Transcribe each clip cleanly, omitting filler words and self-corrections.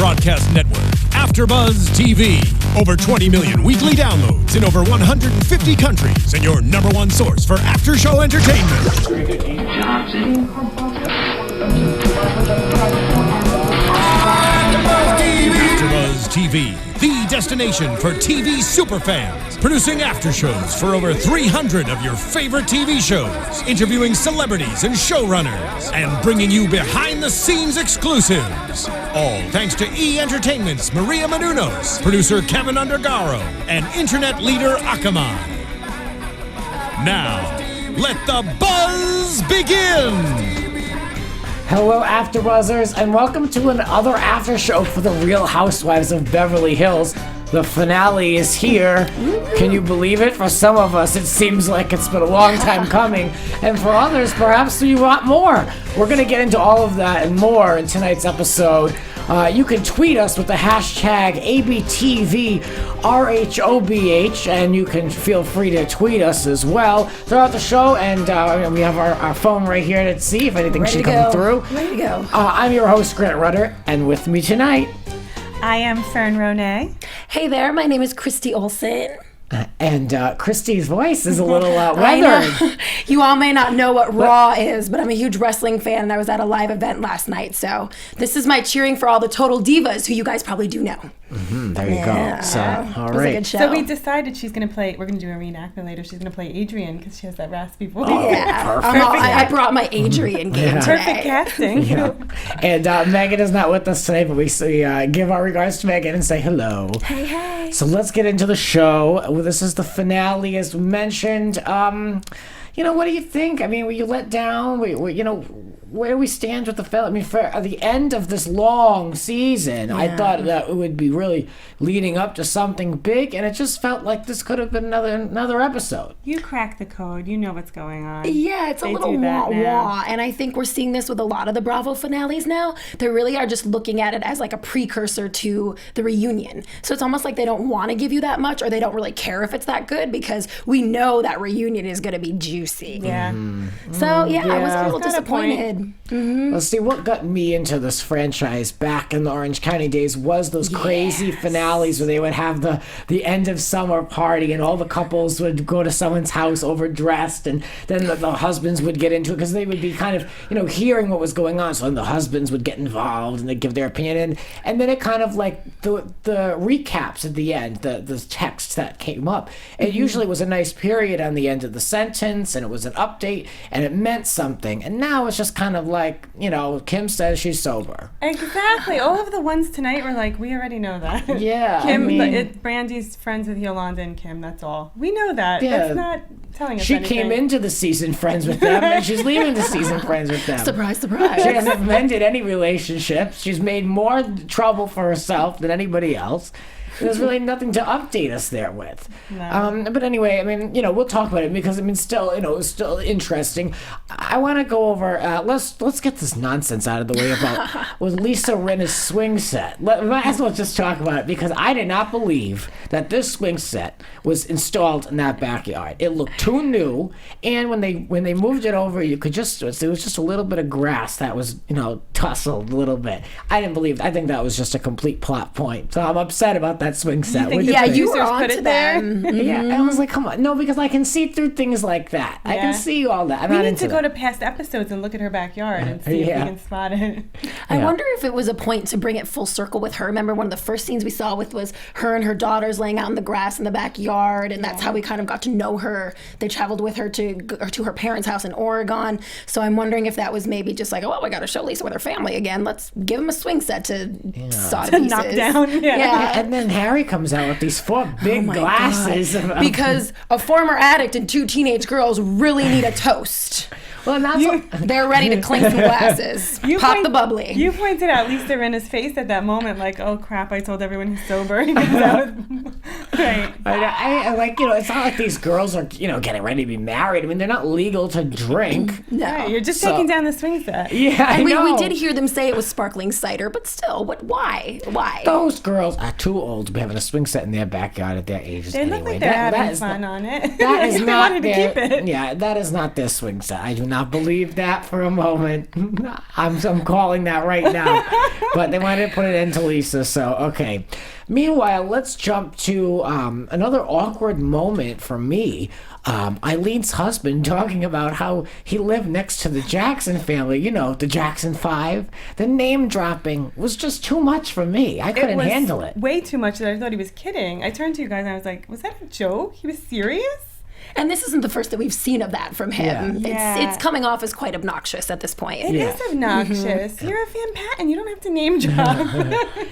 broadcast network, AFTERBUZZ TV. Over 20 million weekly downloads in over 150 countries, and your number one source for after-show entertainment. AFTERBUZZ TV, the destination for TV superfans. Producing after shows for over 300 of your favorite TV shows. Interviewing celebrities and showrunners. And bringing you behind-the-scenes exclusives. All thanks to E! Entertainment's Maria Menounos, producer Kevin Undergaro, and internet leader Akamai. Now, let the buzz begin! Hello, AfterBuzzers, and welcome to another after show for the Real Housewives of Beverly Hills. The finale is here. Can you believe it? For some of us, it seems like it's been a long time coming, and for others, perhaps you want more. We're going to get into all of that and more in tonight's episode. You can tweet us with the hashtag ABTVRHOBH, and you can feel free to tweet us as well throughout the show. And we have our phone right here to see if anything should come through. Ready to go. I'm your host, Grant Rutter, and with me tonight, I am Fern Ronay. Hey there, my name is Christy Olson. And Christy's voice is a little weathered. You all may not know what Raw is, but I'm a huge wrestling fan, and I was at a live event last night. So this is my cheering for all the total divas, who you guys probably do know. There you go. So, all it was right. a good show. So we decided she's going to play, we're going to do a reenactment later. She's going to play Adrienne because she has that raspy voice. Yeah, perfect. I brought my Adrienne game today. Perfect casting. Yeah. And Megan is not with us today, but we give our regards to Megan and say hello. Hey, hey. So let's get into the show. This is the finale, as mentioned. What do you think? I mean, were you let down? Where do we stand with the film? I mean, for the end of this long season, I thought that it would be really leading up to something big, and it just felt like this could have been another episode. You crack the code. You know what's going on. Yeah, it's a little wah-wah, and I think we're seeing this with a lot of the Bravo finales now. They really are just looking at it as like a precursor to the reunion. So it's almost like they don't want to give you that much, or they don't really care if it's that good, because we know that reunion is going to be juicy. Yeah. So, I was a little disappointed. Let's see, what got me into this franchise back in the Orange County days was those crazy finales where they would have the end of summer party and all the couples would go to someone's house overdressed, and then the husbands would get into it because they would be kind of, hearing what was going on. So then the husbands would get involved and they'd give their opinion. And then it kind of like the recaps at the end, the text that came up. It usually was a nice period on the end of the sentence, and it was an update, and it meant something. And now it's just kind of like, Kim says she's sober. Exactly. All of the ones tnight were like, we already know that. Yeah. Brandi's friends with Yolanda and Kim, that's all. We know that. Yeah. That's not telling us She anything. came into the season friends with them, and she's leaving the season friends with them. Surprise, surprise. She hasn't mended any relationships. She's made more trouble for herself than anybody else. There's really nothing to update us there with. No. But anyway, I mean, we'll talk about it because, still, it's still interesting. I want to go over, let's get this nonsense out of the way about with Lisa Rinna's swing set. Might as well just talk about it, because I did not believe that this swing set was installed in that backyard. It looked too new, and when they moved it over, it was just a little bit of grass that was, tussled a little bit. I didn't believe, I think that was just a complete plot point. So I'm upset about that swing set. You were onto them. Yeah, and I was like, come on. No, because I can see through things like that. I can see all that. We need to go to past episodes and look at her backyard and see if we can spot it. I wonder if it was a point to bring it full circle with her. Remember, one of the first scenes we saw was her and her daughters laying out in the grass in the backyard, and that's how we kind of got to know her. They traveled with her to her parents' house in Oregon. So I'm wondering if that was maybe just like, we got to show Lisa with her family again. Let's give them a swing set to saw to pieces. Knock down. Yeah. And then Harry comes out with these 4 big glasses. Because a former addict and 2 teenage girls really need a toast. Well, they're ready to clink some glasses. Pop the bubbly. You pointed out Lisa Rinna's face at that moment, like, oh crap, I told everyone he's sober. Right. I like, it's not like these girls are, getting ready to be married. I mean, they're not legal to drink. No. Right, you're just taking down the swing set. Yeah, and we did hear them say it was sparkling cider, but still, why? Those girls are too old to be having a swing set in their backyard at their ages. They look like they're having fun on it. That is not their. Yeah, that is not their swing set. I do not not believe that for a moment. I'm calling that right now. But they wanted to put it into Lisa, so okay. Meanwhile, let's jump to another awkward moment for me. Eileen's husband talking about how he lived next to the Jackson family, you know, the Jackson 5. The name dropping was just too much for me. I couldn't handle it. Way too much that I thought he was kidding. I turned to you guys and I was like, was that a joke? He was serious? And this isn't the first that we've seen of that from him. Yeah. It's coming off as quite obnoxious at this point. It is obnoxious. You're a Van Patten. You don't have to name drop.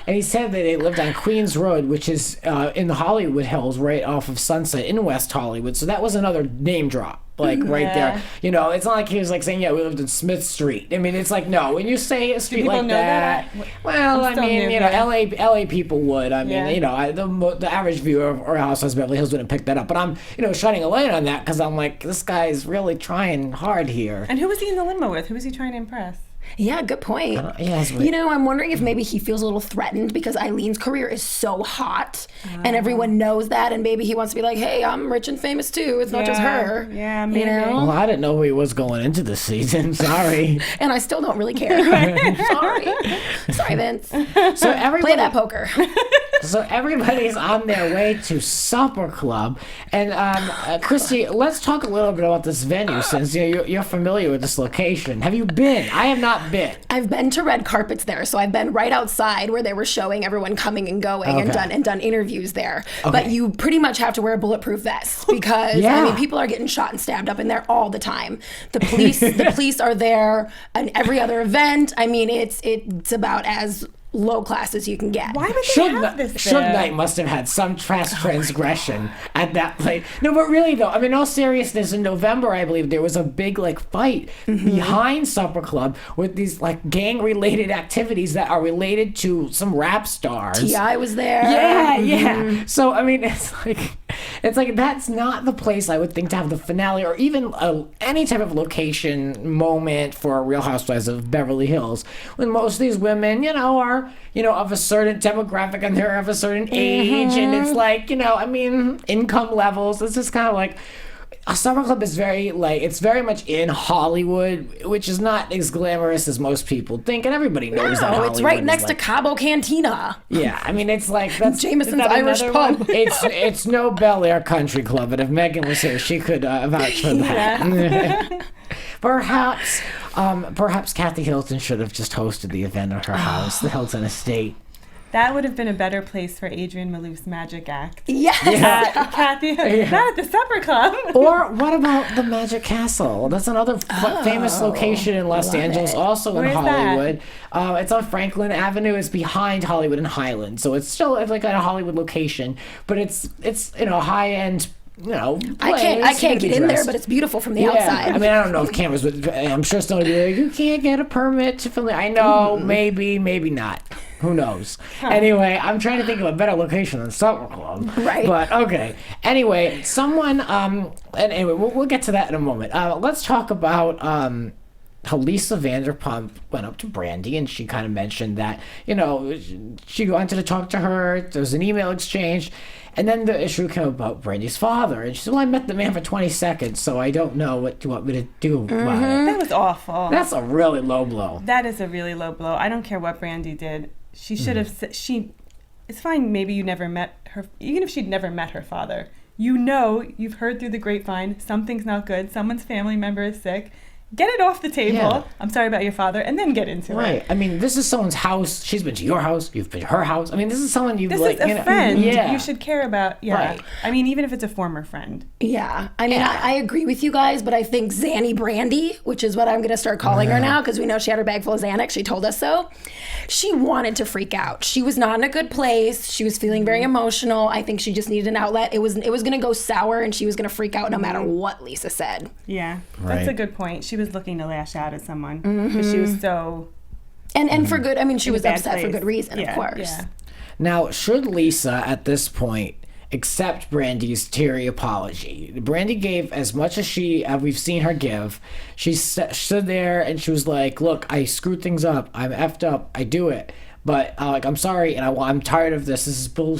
And he said that they lived on Queens Road, which is in the Hollywood Hills, right off of Sunset in West Hollywood. So that was another name drop. Like right there, you know, it's not like he was like saying, yeah, we lived in Smith Street. I mean, it's like, no, when you say a street like that, well, I mean, you know, LA people would. I mean, you know, the average viewer of Real Housewives of Beverly Hills wouldn't pick that up. But I'm, you know, shining a light on that because I'm like, this guy's really trying hard here. And who was he in the limo with? Who was he trying to impress? Yeah, good point. Yes, you know, I'm wondering if maybe he feels a little threatened because Eileen's career is so hot and everyone knows that, and maybe he wants to be like, hey, I'm rich and famous too. It's not just her. Yeah, maybe. You know? Well, I didn't know who he was going into this season. Sorry. And I still don't really care. Sorry, Vince. So everybody, Play that poker. So everybody's on their way to supper club, and Christy, let's talk a little bit about this venue since you're familiar with this location. Have you been? I have not been. I've been to red carpets there, so I've been right outside where they were showing everyone coming and going and done interviews there. Okay. But you pretty much have to wear a bulletprut vest because I mean people are getting shot and stabbed up in there all the time. The police are there and every other event. I mean it's about as low class as you can get. Why would they have this there? Suge Knight must have had some transgression at that place. No, but really though, I mean, in all seriousness, in November, I believe there was a big like fight behind Supper Club with these like gang-related activities that are related to some rap stars. T.I. was there. Yeah. So I mean, it's like that's not the place I would think to have the finale or even any type of location moment for a Real Housewives of Beverly Hills, when most of these women, you know, are of a certain demographic and they're of a certain age, and it's like, you know, I mean, income levels. It's just kind of like a Supper Club is very much in Hollywood, which is not as glamorous as most people think, and everybody knows that. It's right next to Cabo Cantina. Yeah, I mean, it's like that's Jameson's Irish pub. It's no Bel Air Country Club, but if Megan was here, she could vouch for that. Perhaps Kathy Hilton should have just hosted the event at her house, the Hilton Estate. That would have been a better place for Adrienne Maloof's magic act. Yes. Kathy, not at the Supper Club. Or what about the Magic Castle? That's another famous location in Los Angeles, also in Hollywood. It's on Franklin Avenue. It's behind Hollywood and Highland, so it's still like a Hollywood location, but it's high end. I can't get in there, but it's beautiful from the outside. I mean, I don't know if cameras would. I'm sure someone would be like, you can't get a permit to film it. I know, maybe not. Who knows? Anyway, I'm trying to think of a better location than Supper Club. Right. But okay. Anyway, we'll get to that in a moment. Let's talk about how Lisa Vanderpump went up to Brandi, and she kind of mentioned that, she wanted to talk to her. There was an email exchange. And then the issue came about Brandi's father. And she said, well, I met the man for 20 seconds, so I don't know what you want me to do about it. That was awful. That's a really low blow. That is a really low blow. I don't care what Brandi did. She should have said, it's fine, maybe you never met her, even if she'd never met her father. You've heard through the grapevine, something's not good, someone's family member is sick. Get it off the table. Yeah. I'm sorry about your father, and then get into it. Right. I mean, this is someone's house. She's been to your house. You've been to her house. I mean, this is someone you've This is a friend. Yeah. You should care about. Yeah. Right. I mean, even if it's a former friend. Yeah. I mean, I agree with you guys, but I think Zanny Brandi, which is what I'm going to start calling her now because we know she had her bag full of Xanax. She told us so. She wanted to freak out. She was not in a good place. She was feeling very emotional. I think she just needed an outlet. It was going to go sour, and she was going to freak out no matter what Lisa said. Yeah. Right. That's a good point. She was looking to lash out at someone because she was so and for good. I mean, she was upset place. for good reason, of course. Yeah. Now, should Lisa at this point accept Brandi's teary apology? Brandi gave as much as we've seen her give. She stood there and she was like, "Look, I screwed things up. I'm effed up. I do it." But I'm sorry, and I'm tired of this. This is bull.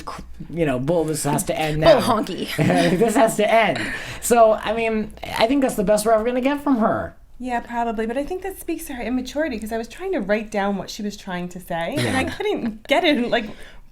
Bull. This has to end now. Bull honky. This has to end. So, I mean, I think that's the best we're ever gonna get from her. Yeah, probably. But I think that speaks to her immaturity because I was trying to write down what she was trying to say and I couldn't get it. Like,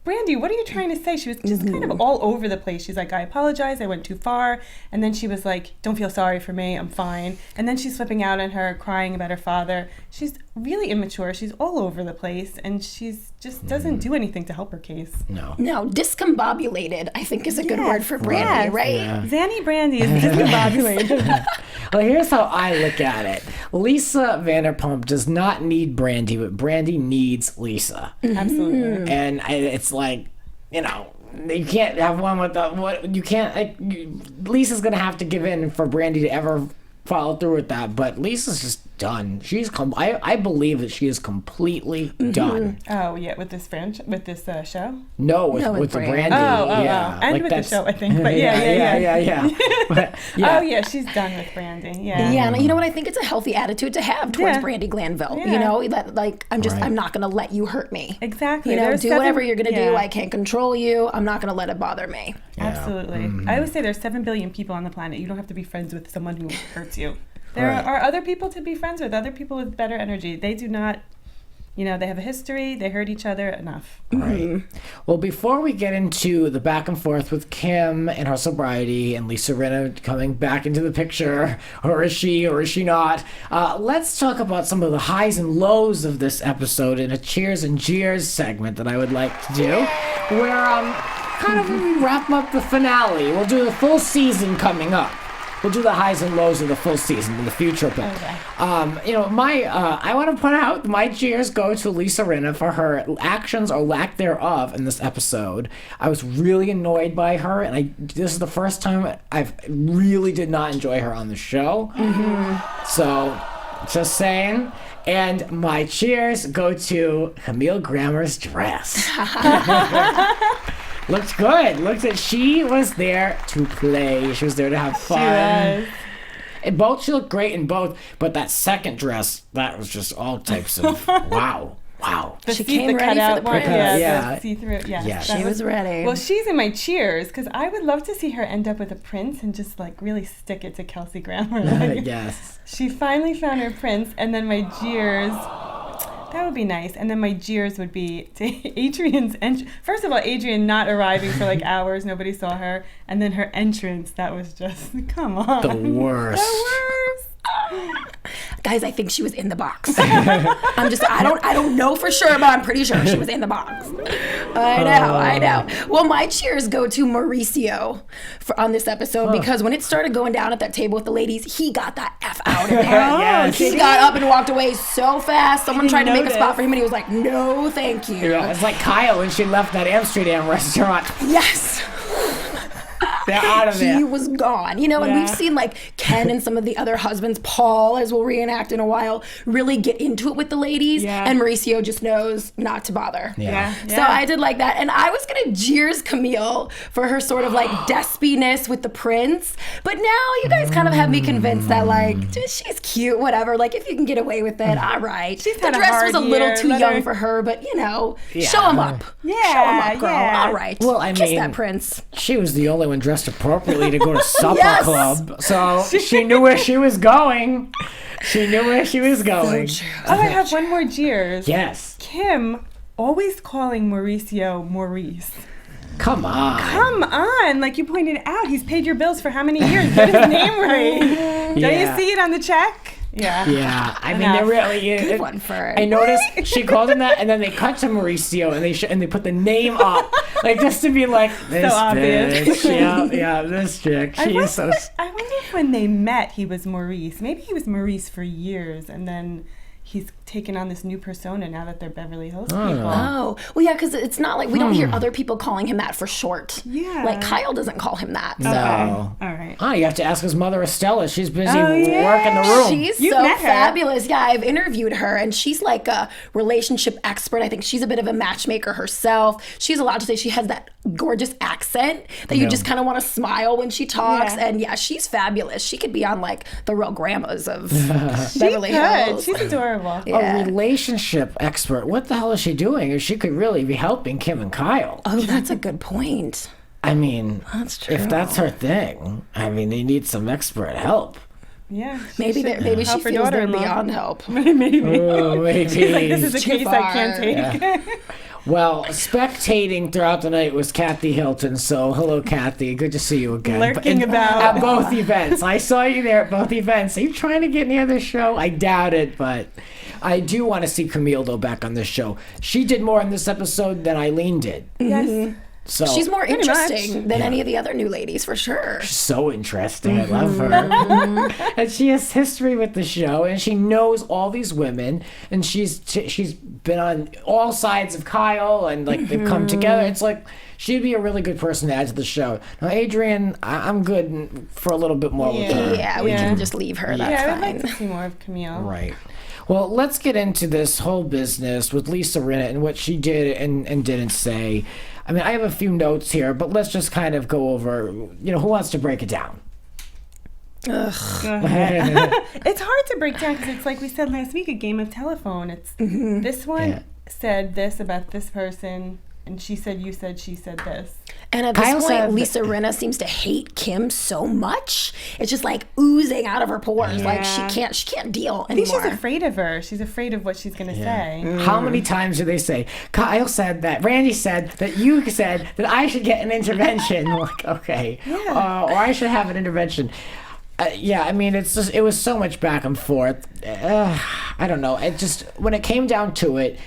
Brandi, what are you trying to say? She was just kind of all over the place. She's like, I apologize, I went too far. And then she was like, don't feel sorry for me, I'm fine. And then she's flipping out on her, crying about her father. She's really immature. She's all over the place. And she's just doesn't do anything to help her case. No. No, discombobulated, I think is a good word for Brandi, right? Yeah. Zanny Brandi is discombobulated. Well, here's how I look at it. Lisa Vanderpump does not need Brandi, but Brandi needs Lisa. Absolutely. And it's like, you can't have one without what you can't. Lisa's gonna have to give in for Brandi to ever follow through with that. But Lisa's just done. I believe that she is completely done. Oh yeah, with this show. No, with the Brandi. Yeah, and like with the show, I think. But yeah. But, Oh yeah, she's done with Brandi. Yeah. Yeah, and you know what? I think it's a healthy attitude to have towards Brandi Glanville. Yeah. You know, that like I'm Right. I'm not gonna let you hurt me. Exactly. You know, There's do 7 whatever you're gonna do. yeah. I can't control you. I'm not gonna let it bother me. Absolutely. I always say there's 7 billion people on the planet. You don't have to be friends with someone who hurts you. There are other people to be friends with, other people with better energy. They do not, they have a history, they hurt each other enough. Right. Well, before we get into the back and forth with Kim and her sobriety and Lisa Rinna coming back into the picture, or is she not, let's talk about some of the highs and lows of this episode in a Cheers and Jeers segment that I would like to do, where kind of when we wrap up the finale, we'll do the full season coming up. We'll do the highs and lows of the full season in the future. But, I want to point out my cheers go to Lisa Rinna for her actions or lack thereof in this episode. I was really annoyed by her, and this is the first time I really did not enjoy her on the show. So, just saying. And my cheers go to Camille Grammer's dress. Looked good. She was there to play. She was there to have fun. She looked great in both, but that second dress, that was just all types of wow. She came ready for the prince. Yeah. See-through. Yeah. She was ready. Well, she's in my cheers because I would love to see her end up with a prince and just like really stick it to Kelsey Grammer. Yes. She finally found her prince, and then my jeers. That would be nice. And then my jeers would be to Adrienne's entrance. First of all, Adrienne not arriving for like hours. Nobody saw her. And then her entrance. That was just, come on. The worst. Guys, I think she was in the box. I don't know for sure, but I'm pretty sure she was in the box. I know. Well, my cheers go to Mauricio on this episode because when it started going down at that table with the ladies, he got that F out of there. Yes. He got up and walked away so fast. Someone tried to make a spot for him and he was like, no, thank you. Yeah, it's like Kyle when she left that Amsterdam restaurant. Yes. They're out of there. He was gone. And we've seen like Ken and some of the other husbands, Paul, as we'll reenact in a while, really get into it with the ladies. Yeah. And Mauricio just knows not to bother. Yeah. So I did like that. And I was going to jeers Camille for her sort of like despiness with the prince. But now you guys kind of have me convinced that like, she's cute, whatever. Like if you can get away with it, all right. She's The had a dress hard was a little year. too Let young her- for her, but show him up. Yeah, Show him up, girl. yeah. All right. Well, I Kiss mean, that prince. She was the only one dressed appropriately to go to supper Yes. club, so she knew where she was going. Oh, I have one more jeers. Yes. Kim always calling Mauricio Maurice. Come on. Come on. Like you pointed out, he's paid your bills for how many years? Get his name right. Don't you see it on the check? Yeah. Yeah, I mean, Enough. they really. Good one for her. I noticed she called him that, and then they cut to Mauricio, and they put the name up, like just to be like this obvious. bitch. Yeah, this chick. I She's so. wonder if when they met, he was Maurice. Maybe he was Maurice for years, and then he's taken on this new persona now that they're Beverly Hills people. Oh, well, yeah, because it's not like we don't hear other people calling him that for short. Yeah. Like Kyle doesn't call him that. So. No. All right. Oh, you have to ask his mother, Estella. She's busy Oh, yeah. working the room. She's You've so met her. fabulous. Yeah, I've interviewed her, and she's like a relationship expert. I think she's a bit of a matchmaker herself. She's allowed to say she has that gorgeous accent that you just kind of want to smile when she talks. Yeah. And yeah, she's fabulous. She could be on like the Real Grandmas of She Beverly could. Hills. She's adorable. Yeah. A relationship expert. What the hell is she doing? She could really be helping Kim and Kyle. Oh, that's a good point. I mean, That's true. if that's her thing, I mean, they need some expert help. Yeah. Maybe should maybe she help her feels they're daughter-in-law. beyond help. Maybe. Oh, maybe. She's like, this is a Too case I far. can't take. Yeah. Well, spectating throughout the night was Kathy Hilton. So, hello, Kathy. Good to see you again. Lurking about. At both events. I saw you there at both events. Are you trying to get near the show? I doubt it, but I do want to see Camille, though, back on this show. She did more in this episode than Eileen did. Yes. So She's more Pretty interesting than any of the other new ladies, for sure. so interesting. I love her. And she has history with the show, and she knows all these women, and she's been on all sides of Kyle, and like they've come together. It's like she'd be a really good person to add to the show. Now, Adrienne, I'm good for a little bit more with her. Yeah, we can just leave her. That's Yeah, I would fine. like to see more of Camille. Right. Well, let's get into this whole business with Lisa Rinna and what she did and didn't say. I mean, I have a few notes here, but let's just kind of go over, who wants to break it down? It's hard to break down because it's like we said last week, a game of telephone. It's this one said this about this person, and she said, you said, she said this. And at this Kyle said point, Lisa Rinna seems to hate Kim so much. It's just like oozing out of her pores. Like she can't deal I think anymore. she's afraid of her. She's afraid of what she's going to say. How many times do they say, Kyle said that, Randy said that, you said that I should get an intervention? Like, okay. Or I should have an intervention. I mean, it was so much back and forth. I don't know. It just, when it came down to it,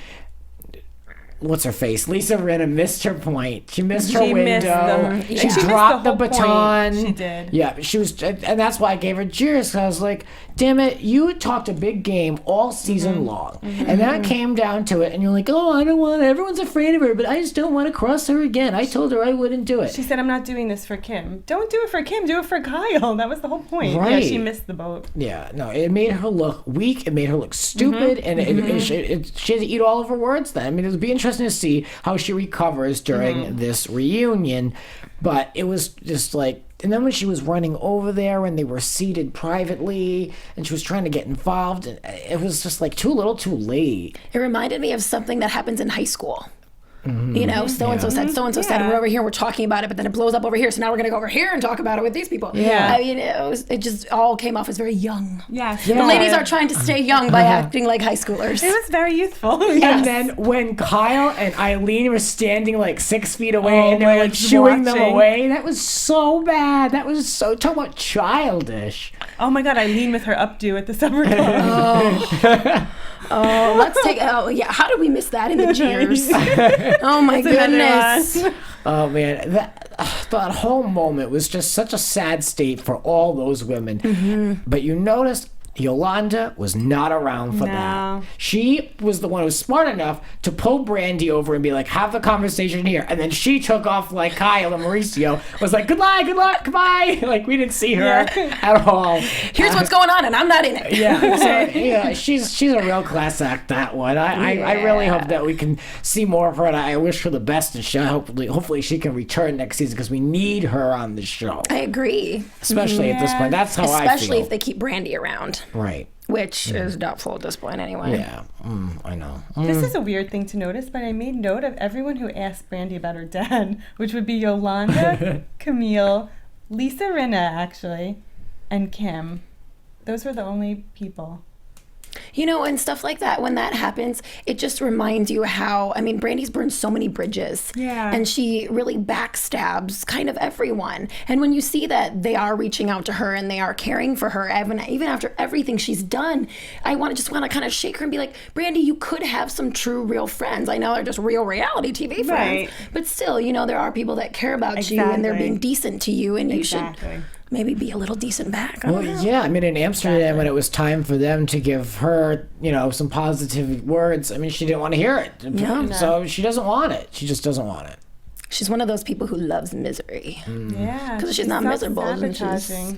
what's her face? Lisa Rinna missed her point. She missed her window. She She missed dropped the the whole baton. point. She did. Yeah, she was, and that's why I gave her jeers. 'Cause I was like, damn it, you had talked a big game all season long, and then it came down to it, and you're like, oh, I don't want. Everyone's afraid of her, but I just don't want to cross her again. I told her I wouldn't do it. She said, I'm not doing this for Kim. Don't do it for Kim. Do it for Kyle. That was the whole point. Right. Yeah, she missed the boat. Yeah, no, it made her look weak. It made her look stupid, and she had to eat all of her words then. I mean, it would be interesting to see how she recovers during this reunion, but it was just like, and then when she was running over there and they were seated privately and she was trying to get involved, and it was just like too little too late. It reminded me of something that happens in high school. So-and-so said, so-and-so said, and we're over here, we're talking about it, but then it blows up over here, so now we're going to go over here and talk about it with these people. Yeah. I mean, it just all came off as very young. Yes. The ladies are trying to stay young by acting like high schoolers. It was very youthful. And then when Kyle and Eileen were standing like 6 feet away and they were like shooing them watching. away, that was so bad. That was so, talk about childish. Oh my God, Eileen with her updo at the summer camp. Let's take, how did we miss that in the jeers? Oh my goodness. Oh man, that whole moment was just such a sad state for all those women. But you noticed Yolanda was not around for that. She was the one who was smart enough to pull Brandi over and be like, have the conversation here. And then she took off like Kyle and Mauricio, was like, good luck, goodbye. Like, we didn't see her at all. Here's what's going on, and I'm not in it. Yeah, she's a real class act, that one. I really hope that we can see more of her, and I wish her the best, and hopefully she can return next season because we need her on the show. I agree. Especially at this point. That's how I feel. Especially if they keep Brandi around. Right. Which is doubtful at this point anyway. Yeah, I know. This is a weird thing to notice, but I made note of everyone who asked Brandi about her dad, which would be Yolanda, Camille, Lisa Rinna, actually, and Kim. Those were the only people. And stuff like that, when that happens, it just reminds you how, I mean, Brandi's burned so many bridges. Yeah. And she really backstabs kind of everyone. And when you see that they are reaching out to her and they are caring for her, even after everything she's done, I just want to kind of shake her and be like, Brandi, you could have some true, real friends. I know they're just real reality TV friends. Right. But still, there are people that care about you and they're being decent to you, and you should maybe be a little decent back. I don't know. Yeah, I mean, in Amsterdam, when it was time for them to give her, some positive words, I mean, she didn't want to hear it. Yeah. So she doesn't want it. She just doesn't want it. She's one of those people who loves misery. Yeah. Because she's not miserable. And she's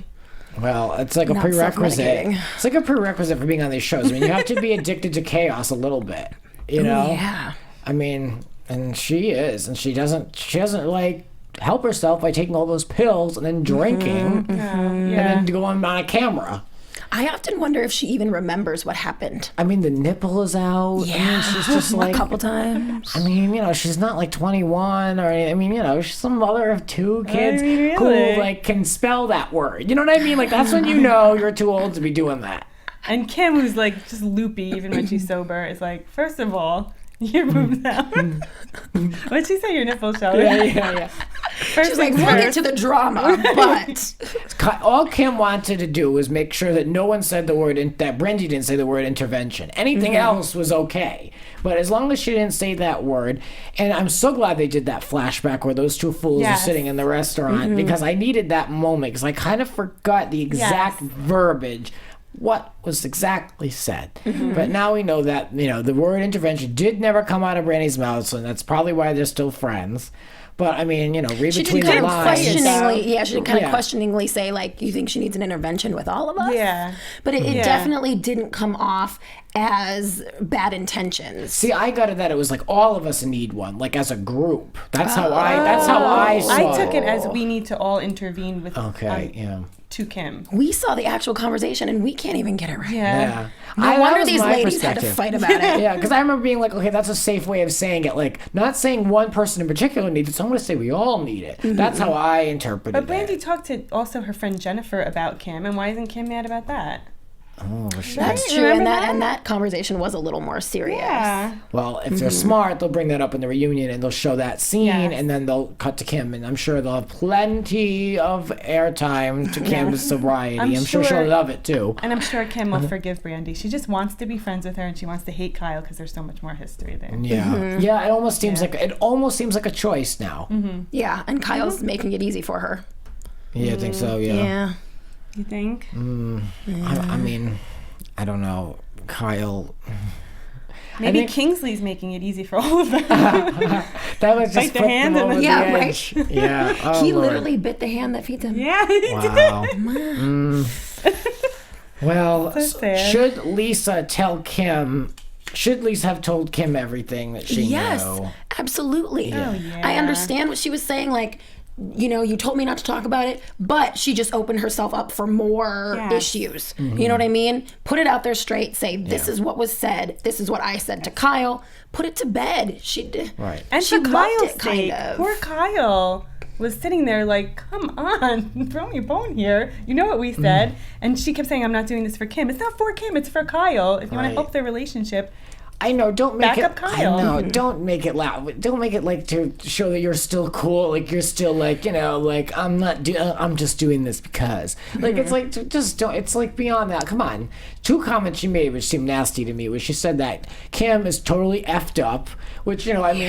Well, it's like a not prerequisite. self-medicating. It's like a prerequisite for being on these shows. I mean, you have to be addicted to chaos a little bit, Yeah. I mean, and she is, and she doesn't like help herself by taking all those pills and then drinking and then going on a camera. I often wonder if she even remembers what happened. I mean, the nipple is out. Yeah. I mean, she's just like... a couple times. I mean, she's not like 21 or anything. I mean, she's a mother of 2 kids really? who, like, can spell that word. You know what I mean? Like, that's when you know you're too old to be doing that. And Kim, who's like just loopy even when she's sober, is like, first of all, your boobs out. What'd she say? Your nipples showing? Yeah. First She's like, things we'll get first. to the drama, but... All Kim wanted to do was make sure that no one said the word, that Brandi didn't say the word intervention. Anything else was okay. But as long as she didn't say that word, and I'm so glad they did that flashback where those 2 fools Yes. are sitting in the restaurant, because I needed that moment, because I kind of forgot the exact verbiage, what was exactly said. But now we know that, the word intervention did never come out of Brandi's mouth, so that's probably why they're still friends. But I mean, read She between did kind the of lines. questioningly say, like, you think she needs an intervention with all of us? Yeah. But it definitely didn't come off as bad intentions. See, I got it that it was like all of us need one, like as a group. That's how I saw I it. took it as we need to all intervene with to Kim. We saw the actual conversation and we can't even get it right. Yeah. No that wonder was these my ladies had to perspective. fight about it. Yeah, because I remember being like, okay, that's a safe way of saying it. Like, not saying one person in particular needs it, so I'm going to say we all need it. That's how I interpreted But Brandi it. talked to also her friend Jennifer about Kim, and why isn't Kim mad about that? Oh, shit. That's true, Remember and that conversation was a little more serious. Yeah. Well, if they're smart, they'll bring that up in the reunion and they'll show that scene, Yes. and then they'll cut to Kim, and I'm sure they'll have plenty of airtime to Kim's sobriety. I'm sure she'll love it too. And I'm sure Kim will forgive Brandi. She just wants to be friends with her, and she wants to hate Kyle because there's so much more history there. Yeah, yeah. It almost seems like a choice now. Yeah, and Kyle's making it easy for her. Yeah, I think so. Yeah. You think? I mean, I don't know, Kyle. Maybe think- Kingsley's making it easy for all of them. That was just Bite the put hand them and over then- the Yeah, edge. Yeah. Oh, He Lord. literally bit the hand that feeds him. Yeah, he did. Wow. Well, So sad. should Lisa tell Kim? Should Lisa have told Kim everything that she Yes, knew? absolutely. Oh, yeah. I understand what she was saying, like, you told me not to talk about it, but she just opened herself up for more Yes. issues. You know what I mean? Put it out there straight. Say, this is what was said. This is what I said to Kyle. Put it to bed. She did. Right. And she for loved Kyle's it, kind sake, of. poor Kyle was sitting there like, come on, throw me a bone here. You know what we said. And she kept saying, I'm not doing this for Kim. It's not for Kim, it's for Kyle. If you want Right. to help their relationship. I know. Don't make Back it. up Kyle. I know. Don't make it loud. Don't make it like to show that you're still cool. Like you're still like like I'm not. I'm just doing this because. Like it's like just don't. It's like beyond that. Come on. 2 comments she made which seemed nasty to me was she said that Kim is totally effed up, which I mean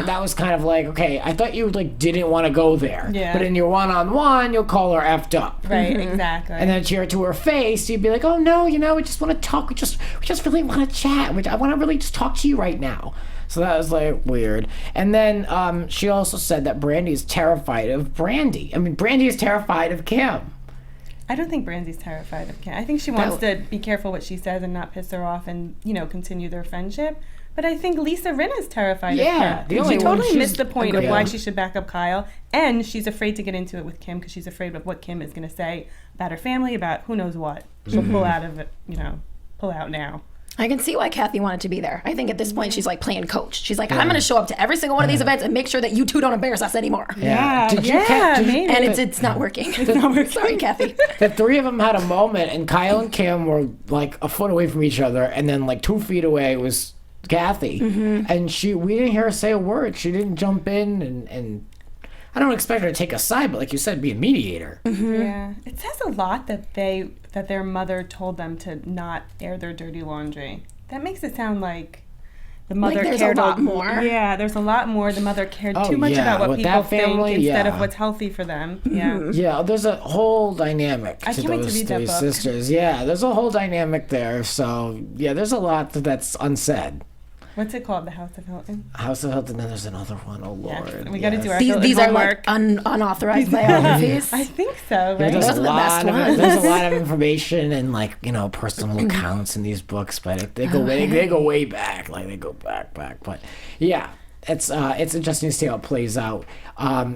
that was kind of like okay. I thought you like didn't want to go there. Yeah. But in your one-on-one, you'll call her effed up. Right, exactly. And then to her face, you'd be like, "Oh no, we just want to talk. We just really want to chat. I want to really just talk to you right now." So that was like weird. And then she also said that Brandi is terrified of Brandi. I mean, Brandi is terrified of Kim. I don't think Brandi's terrified of Kim. I think she wants to be careful what she says and not piss her off and, continue their friendship. But I think Lisa Rinna's terrified of Kim. the only She one totally she's- missed the point of yeah. why she should back up Kyle. And she's afraid to get into it with Kim because she's afraid of what Kim is going to say about her family, about who knows what. She'll pull out of it, pull out now. I can see why Kathy wanted to be there. I think at this point she's like playing coach. She's like, I'm going to show up to every single one of these events and make sure that you two don't embarrass us anymore. Yeah, Did you maybe. And it's not working. It's not working. Sorry, Kathy. The 3 of them had a moment, and Kyle and Kim were like a foot away from each other, and then like 2 feet away was Kathy, and we didn't hear her say a word. She didn't jump in, and I don't expect her to take a side, but like you said, be a mediator. Yeah. It says a lot that their mother told them to not air their dirty laundry. That makes it sound like the mother there's cared a lot more. Yeah, there's a lot more. The mother cared Oh, too much yeah, about what with people that family, think instead yeah. of what's healthy for them. Yeah. Yeah, there's a whole dynamic I to can't wait to those read that 3 book. sisters. Yeah, there's a whole dynamic there. So yeah, there's a lot that's unsaid. What's it called? The House of Hilton? House of Hilton, then there's another one. Oh Lord, Yeah. We got to do our These Hilton are homework. like unauthorized biographies. I think so, Yeah, right? there's Those a are the best lot of ones. there's a lot of information and like personal accounts in these books, but they go way back, like they go back. But yeah, it's interesting to see how it plays out.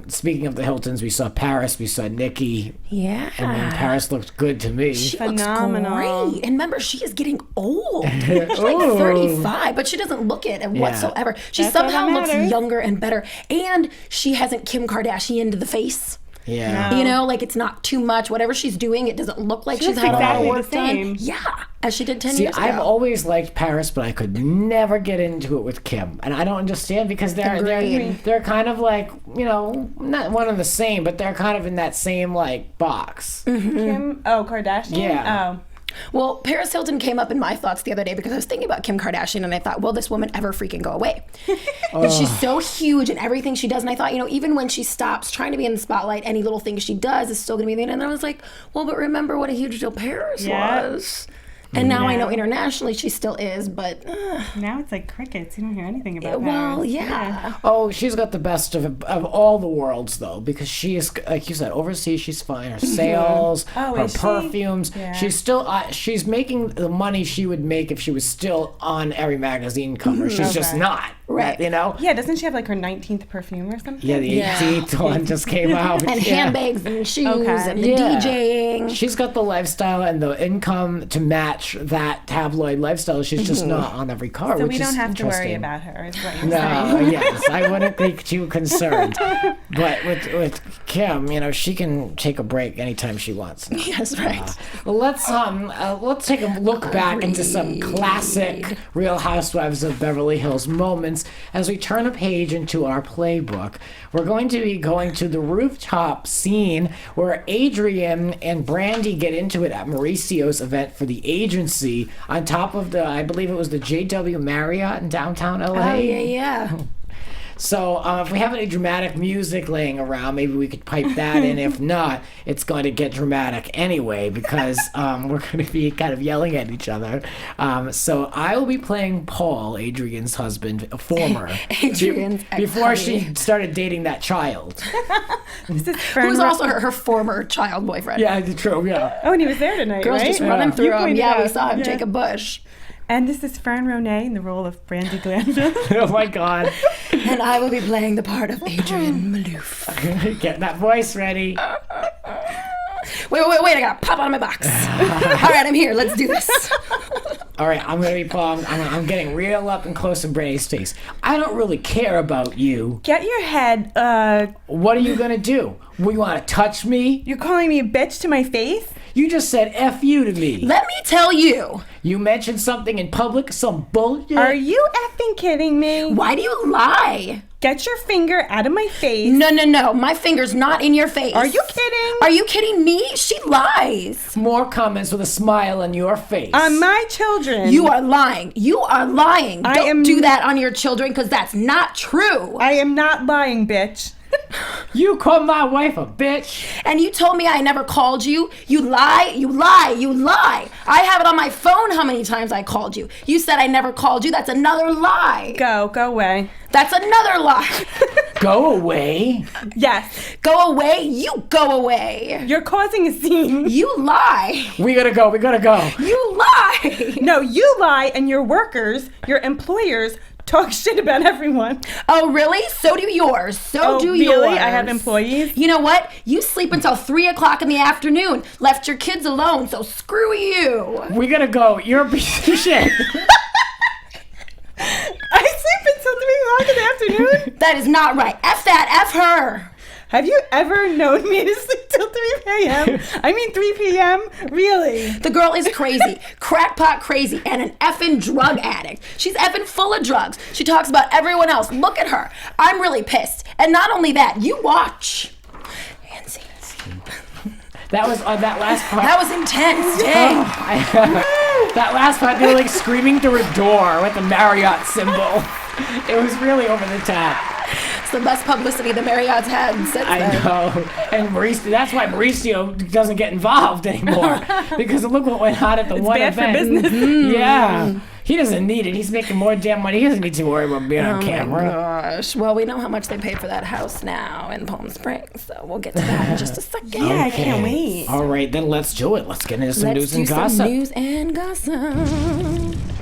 Speaking of the Hiltons, we saw Paris, we saw Nikki. Yeah. And then Paris looked good to me. She Phenomenal. looks great. And remember, she is getting old. She's like 35, but she doesn't look it whatsoever. She That's what somehow looks matters. younger and better. And she hasn't Kim Kardashian to the face. Yeah. No. You know, like it's not too much. Whatever she's doing, it doesn't look like She she's looks had exactly a lot the of work done. same. Yeah, as she did 10 See, years ago. I've always liked Paris, but I could never get into it with Kim, and I don't understand because they're kind of like, you know, not one and the same, but they're kind of in that same like box. Kim, Kardashian? Yeah. Oh. Well, Paris Hilton came up in my thoughts the other day because I was thinking about Kim Kardashian and I thought, will this woman ever freaking go away? And she's so huge in everything she does. And I thought, you know, even when she stops trying to be in the spotlight, any little thing she does is still going to be there. And then I was like, well, but remember what a huge deal Paris was. And now I know internationally she still is, but... Now it's like crickets. You don't hear anything about well, Paris. yeah. Oh, she's got the best of all the worlds, though, because she is, like you said, overseas. She's fine. Her sales, her is she? perfumes. Yeah. She's still, she's making the money she would make if she was still on every magazine cover. She's just not, Right. You know. Yeah, doesn't she have like her 19th perfume or something? Yeah, the 18th one just came out. And Yeah. handbags and shoes Okay. and the Yeah. DJing. She's got the lifestyle and the income to match that tabloid lifestyle. She's just not on every car, So which we is don't have to worry interesting. about her, is what you're No, saying. yes, I wouldn't be too concerned. But with Kim, you know, she can take a break anytime she wants. Yes, right. Well, let's take a look back into some classic Real Housewives of Beverly Hills moments as we turn a page into our playbook. We're going to be going to the rooftop scene where Adrienne and Brandi get into it at Mauricio's event for the agency on top of I believe it was the JW Marriott in downtown LA. Oh, yeah. So if we have any dramatic music laying around, maybe we could pipe that in. If not, it's going to get dramatic anyway because we're going to be kind of yelling at each other. So I will be playing Paul, Adrienne's husband, a former, Adrienne's before ex-hubby. she started dating that child. This is Fern Who's Ro- also her former child boyfriend. Yeah, true. Yeah. Oh, and he was there tonight, Girls right? just running through You him. pointed Yeah, we out. saw him, Yeah. Jacob Bush. And this is Fern Ronay in the role of Brandi Glanville. Oh my God. And I will be playing the part of Adrienne Maloof. Get that voice ready. Wait, I gotta pop out of my box. All right, I'm here. Let's do this. All right, I'm going to be Paul. I'm getting real up and close in Brandy's face. I don't really care about you. Get your head, What are you going to do? You want to touch me? you're calling me a bitch to my face? You just said F you to me. Let me tell you. You mentioned something in public, some bullshit. Are you effing kidding me? Why do you lie? Get your finger out of my face. No. My finger's not in your face. Are you kidding? Are you kidding me? She lies. More comments with a smile on your face. On my children. You are lying. You are lying. I Don't am- do that on your children because that's not true. I am not lying, bitch. You called my wife a bitch. And you told me I never called you. You lie. I have it on my phone how many times I called you. You said I never called you. That's another lie. Go away. That's another lie. Go away. Yes, Go away. You go away. you're causing a scene. You lie. We gotta go. You lie. No, you lie, and your workers, your employers, talk shit about everyone. Oh, really? So do yours. So do really? yours. I have employees? You know what? You sleep until 3 o'clock in the afternoon. Left your kids alone, so screw you. We gotta go. You're a piece of shit. I sleep until 3 o'clock in the afternoon? That is not right. F that. F her. Have you ever known me to sleep till 3 p.m.? I mean 3 p.m.? Really? The girl is crazy, crackpot crazy, and an effing drug addict. She's effing full of drugs. She talks about everyone else. Look at her. I'm really pissed. And not only that, you watch. And see. That was on that last part. That was intense. Dang. That last part, they were like screaming through a door with the Marriott symbol. It was really over the top. It's the best publicity the Marriott's had since I then. know. And Mauricio, that's why Mauricio doesn't get involved anymore. Because look what went on at the one bad for event. business. Yeah. He doesn't need it. He's making more damn money. He doesn't need to worry about being on camera. Gosh. Well, we know how much they paid for that house now in Palm Springs, so we'll get to that in just a second. Yeah, I can't wait. All right, then let's do it. Let's get into some Let's news do and some gossip. news and gossip.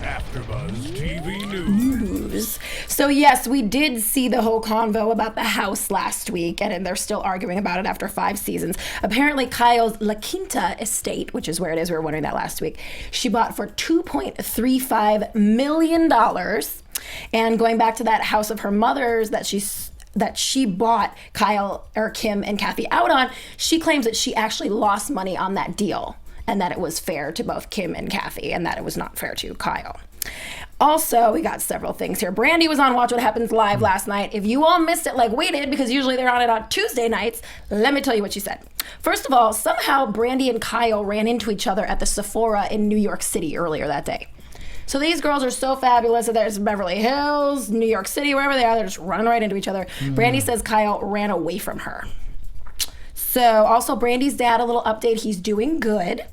AfterBuzz TV News. news. So yes, we did see the whole convo about the house last week, and they're still arguing about it after 5 seasons. Apparently, Kyle's La Quinta estate, which is where it is, we were wondering that last week, she bought for $2.35 million. And going back to that house of her mother's that she bought Kyle or Kim and Kathy out on, she claims that she actually lost money on that deal, and that it was fair to both Kim and Kathy, and that it was not fair to Kyle. Also, we got several things here. Brandi was on Watch What Happens Live last night. If you all missed it like we did, because usually they're on it on Tuesday nights, let me tell you what she said. First of all, somehow Brandi and Kyle ran into each other at the Sephora in New York City earlier that day. So these girls are so fabulous. There's Beverly Hills, New York City, wherever they are, they're just running right into each other. Brandi says Kyle ran away from her. So also Brandi's dad, a little update, he's doing good.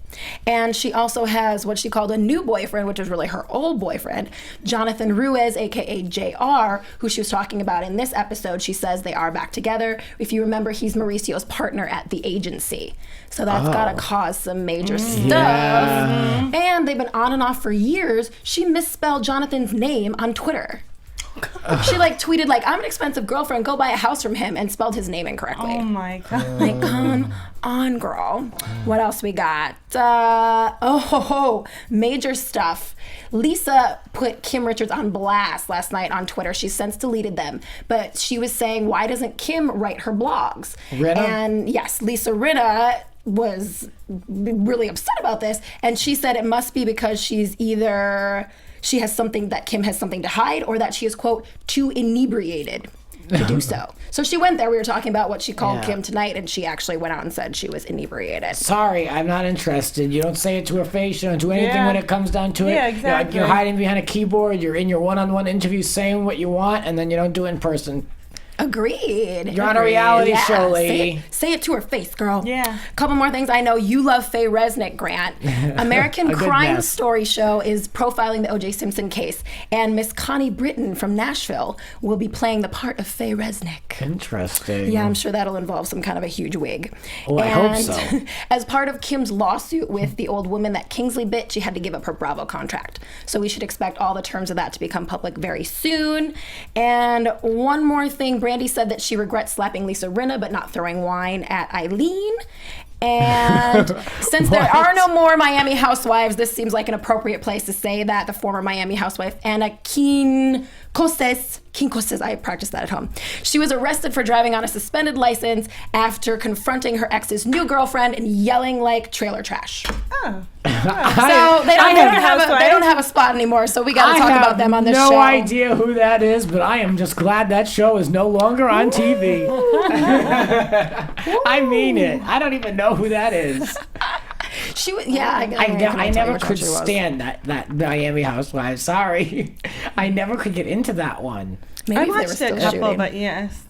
And she also has what she called a new boyfriend, which is really her old boyfriend, Jonathan Ruiz, aka JR, who she was talking about in this episode. She says they are back together. If you remember, he's Mauricio's partner at the agency. So that's gotta cause some major stuff. Yeah. And they've been on and off for years. She misspelled Jonathan's name on Twitter. She tweeted I'm an expensive girlfriend, go buy a house from him, and spelled his name incorrectly. Oh my God. Come on, girl. What else we got? Major stuff. Lisa put Kim Richards on blast last night on Twitter. She's since deleted them, but she was saying, why doesn't Kim write her blogs? Rinna? And yes, Lisa Rinna was really upset about this, and she said it must be because she's either she has something that Kim has something to hide, or that she is, quote, too inebriated to do so. So she went there. We were talking about what she called Kim tonight, and she actually went out and said she was inebriated. Sorry, I'm not interested. You don't say it to her face. You don't do anything when it comes down to it. Yeah, exactly. You're hiding behind a keyboard. You're in your one-on-one interview saying what you want, and then you don't do it in person. Agreed. You're on a reality show, lady. Say it to her face, girl. Yeah. Couple more things. I know you love Faye Resnick, Grant. American Crime mess. Story Show is profiling the O.J. Simpson case, and Miss Connie Britton from Nashville will be playing the part of Faye Resnick. Interesting. Yeah, I'm sure that'll involve some kind of a huge wig. Oh, I hope so. As part of Kim's lawsuit with the old woman that Kingsley bit, she had to give up her Bravo contract. So we should expect all the terms of that to become public very soon. And one more thing, Brandi said that she regrets slapping Lisa Rinna but not throwing wine at Eileen. And since there are no more Miami housewives, this seems like an appropriate place to say that the former Miami housewife, Anna Quincoses, I practiced that at home. She was arrested for driving on a suspended license after confronting her ex's new girlfriend and yelling like trailer trash. Oh. So they don't have a spot anymore, so we got to talk about them on this show. No idea who that is, but I am just glad that show is no longer on TV. I mean it. I don't even know who that is. She was, I never could stand that Miami Housewives. Sorry, I never could get into that one. Maybe I if they were watched still a couple, shooting. but yes,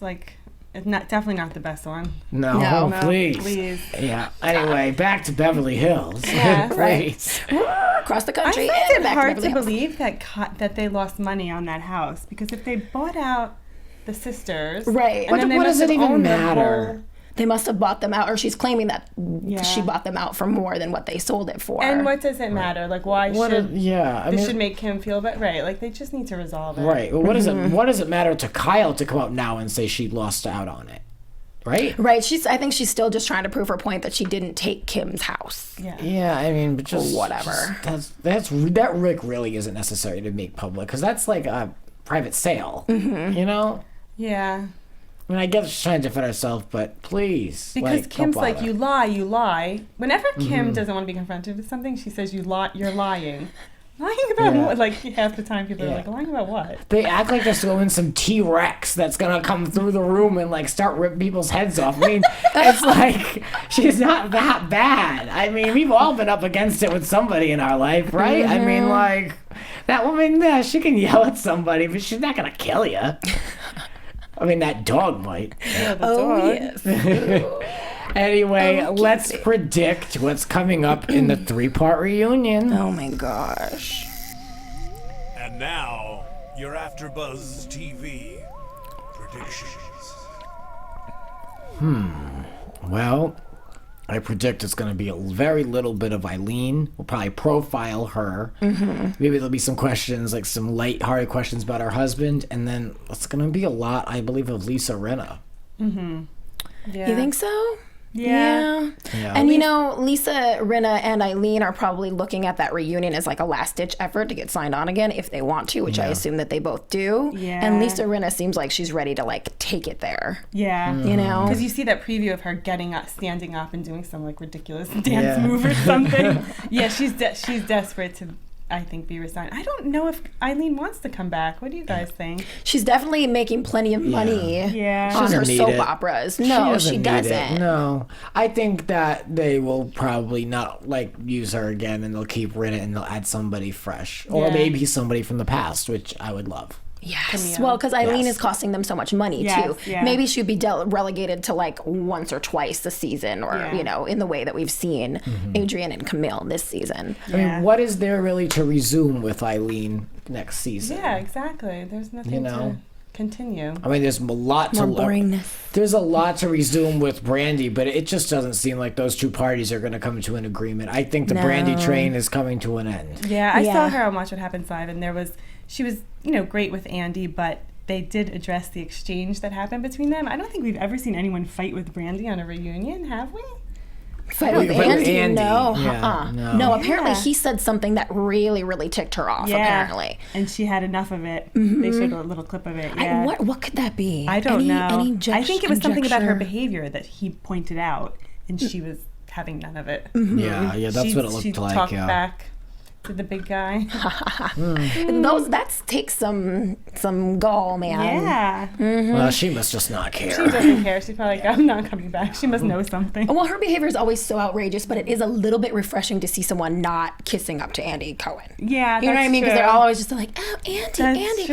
it's definitely not the best one. No, No, please. Yeah. Anyway, back to Beverly Hills. Yeah, Great. Across the I country. find and it back hard to to Beverly Hills. believe that they lost money on that house, because if they bought out the sisters, Right. and then they What must does it have even owned the matter? whole- They must have bought them out, or she's claiming that Yeah. she bought them out for more than what they sold it for. And what does it matter? Why should this should make him feel better? Right. They just need to resolve it. Right. Well, what does it matter to Kyle to come out now and say she lost out on it? Right? Right. I think she's still just trying to prove her point that she didn't take Kim's house. Yeah. Yeah, I mean, but just Whatever. that Rick really isn't necessary to make public, because that's like a private sale. You know? Yeah. I mean, I guess she's trying to defend herself, but please. Because Kim's don't like, bother. you lie. Whenever Kim doesn't want to be confronted with something, she says, you're lying. Lying about what? Half the time people are like, lying about what? They act like they're throwing some T-Rex that's gonna come through the room and start ripping people's heads off. I mean, it's like, she's not that bad. I mean, we've all been up against it with somebody in our life, right? I mean, that woman, yeah, she can yell at somebody, but she's not gonna kill you. I mean, that dog might. Yeah, the Oh, dog. yes. Anyway, let's predict what's coming up in the 3-part reunion. Oh, my gosh. And now, your AfterBuzz TV predictions. Well, I predict it's going to be a very little bit of Eileen. We'll probably profile her. Maybe there'll be some questions, like some light-hearted questions about her husband. And then it's going to be a lot, I believe, of Lisa Rinna. Yeah. You think so? Yeah. And Lisa, Rinna, and Eileen are probably looking at that reunion as like a last-ditch effort to get signed on again if they want to, which I assume that they both do. Yeah. And Lisa Rinna seems like she's ready to like take it there. Yeah. You know? Because you see that preview of her getting up, standing up, and doing some like ridiculous dance move or something. Yeah, she's desperate to, I think, be resigned. I don't know if Eileen wants to come back. What do you guys think? She's definitely making plenty of money on her need soap it. operas. No, she need doesn't. it. No. I think that they will probably not use her again, and they'll keep Rinna and they'll add somebody fresh. Or maybe somebody from the past, which I would love. Yes. Camille. Well, because Eileen is costing them so much money too. Yeah. Maybe she'd be relegated to like once or twice a season, or in the way that we've seen Adrienne and Camille this season. I mean, what is there really to resume with Eileen next season? Yeah, exactly. There's nothing to continue. I mean, there's a lot More boringness. There's a lot to resume with Brandi, but it just doesn't seem like those two parties are going to come to an agreement. I think the Brandi train is coming to an end. Yeah, I saw her on Watch What Happens Live, and she was great with Andy, but they did address the exchange that happened between them. I don't think we've ever seen anyone fight with Brandi on a reunion, have we? Fight with Andy? No. Yeah, No, apparently he said something that really, really ticked her off, apparently. And she had enough of it. They showed a little clip of it. Yeah. What could that be? I don't know. I think it was something about her behavior that he pointed out, and she was having none of it. Yeah, that's what it looked like. She talked back to the big guy. That takes some gall, man. Yeah. Well, she must just not care. She doesn't care. She's probably like, I'm not coming back. She must know something. Well, her behavior is always so outrageous, but it is a little bit refreshing to see someone not kissing up to Andy Cohen. Yeah, you know what I mean? Because they're always just like, oh, Andy,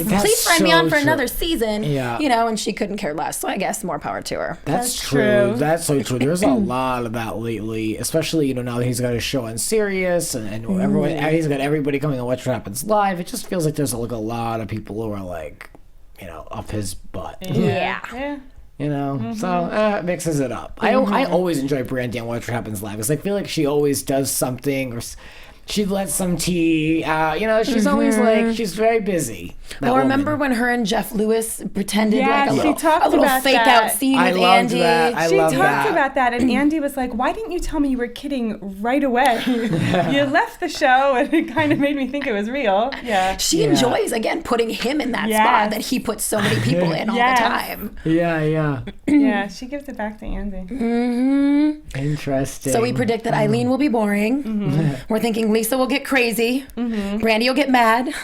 please friend me on for another season. Yeah. And she couldn't care less. So I guess more power to her. That's true. That's so true. There's a lot of that lately, especially now that he's got a show on Sirius and he's got everybody coming on Watch What Happens Live. It just feels like there's like a lot of people who are like, up his butt. Yeah. So it mixes it up. I always enjoy Brandy on Watch What Happens Live because I feel like she always does something or she lets some tea out. She's always like, she's very busy. Well, remember when her and Jeff Lewis pretended like a little fake that. out scene with Andy? She talked about that, and Andy was like, why didn't you tell me you were kidding right away? You left the show, and it kind of made me think it was real. Yeah. She enjoys, again, putting him in that spot that he puts so many people in all the time. Yeah. Yeah, she gives it back to Andy. Interesting. So we predict that Eileen will be boring. We're thinking Lisa will get crazy. Brandi will get mad.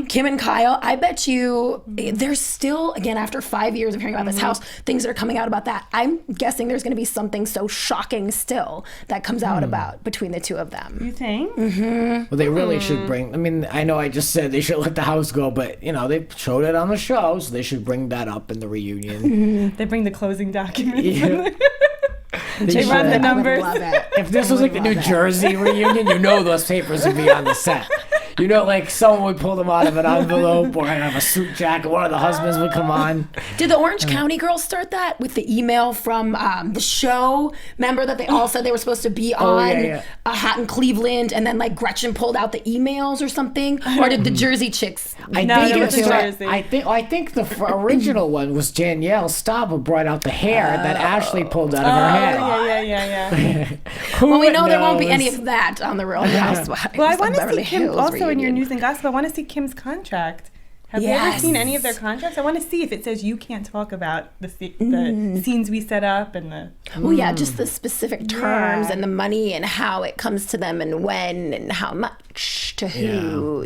Kim and Kyle, I bet you there's still, again, after 5 years of hearing about this house, things that are coming out about that. I'm guessing there's going to be something so shocking still that comes out about between the two of them. You think? Well, they really should bring, I know I just said they should let the house go, but, they showed it on the show, so they should bring that up in the reunion. They bring the closing documents. Yeah. They run the numbers. If this was like the New Jersey reunion, those papers would be on the set. Like someone would pull them out of an envelope or have a suit jacket. One of the husbands would come on. Did the Orange County girls start that with the email from the show? Remember that they all said they were supposed to be on a Hot in Cleveland, and then like Gretchen pulled out the emails or something? Or did the Jersey chicks? I think the original one was Danielle Staub who brought out the hair that Ashley pulled out of her head. Yeah. Well, we know there won't be any of that on the Real Housewives. Well, I want to Beverly see Kim Hills also reunion. in your news and gossip. I want to see Kim's contract. Have you ever seen any of their contracts? I want to see if it says you can't talk about the scenes we set up and the. Well, yeah, just the specific terms and the money and how it comes to them and when and how much to who,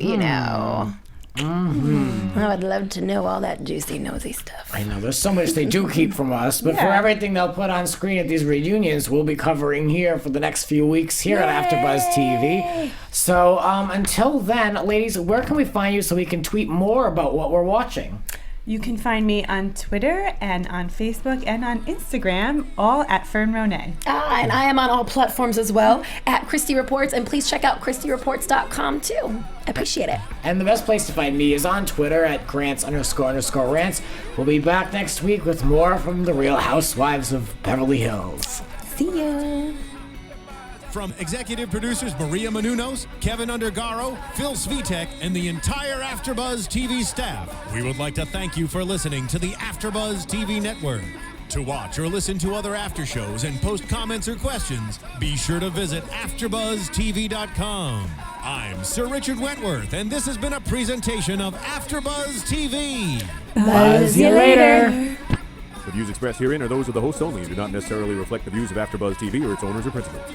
I would love to know all that juicy, nosy stuff. I know, there's so much they do keep from us, but for everything they'll put on screen at these reunions, we'll be covering here for the next few weeks here at AfterBuzz TV. So until then, ladies, where can we find you so we can tweet more about what we're watching? You can find me on Twitter and on Facebook and on Instagram, all at Fern Ronay. And I am on all platforms as well, at Christy Reports, and please check out ChristyReports.com too. I appreciate it. And the best place to find me is on Twitter at Grants__rants. We'll be back next week with more from the Real Housewives of Beverly Hills. See ya. From executive producers Maria Menounos, Kevin Undergaro, Phil Svitek, and the entire AfterBuzz TV staff, we would like to thank you for listening to the AfterBuzz TV network. To watch or listen to other after shows and post comments or questions, be sure to visit AfterBuzzTV.com. I'm Sir Richard Wentworth, and this has been a presentation of AfterBuzz TV. Buzz you later. The views expressed herein are those of the hosts only and do not necessarily reflect the views of AfterBuzz TV or its owners or principals.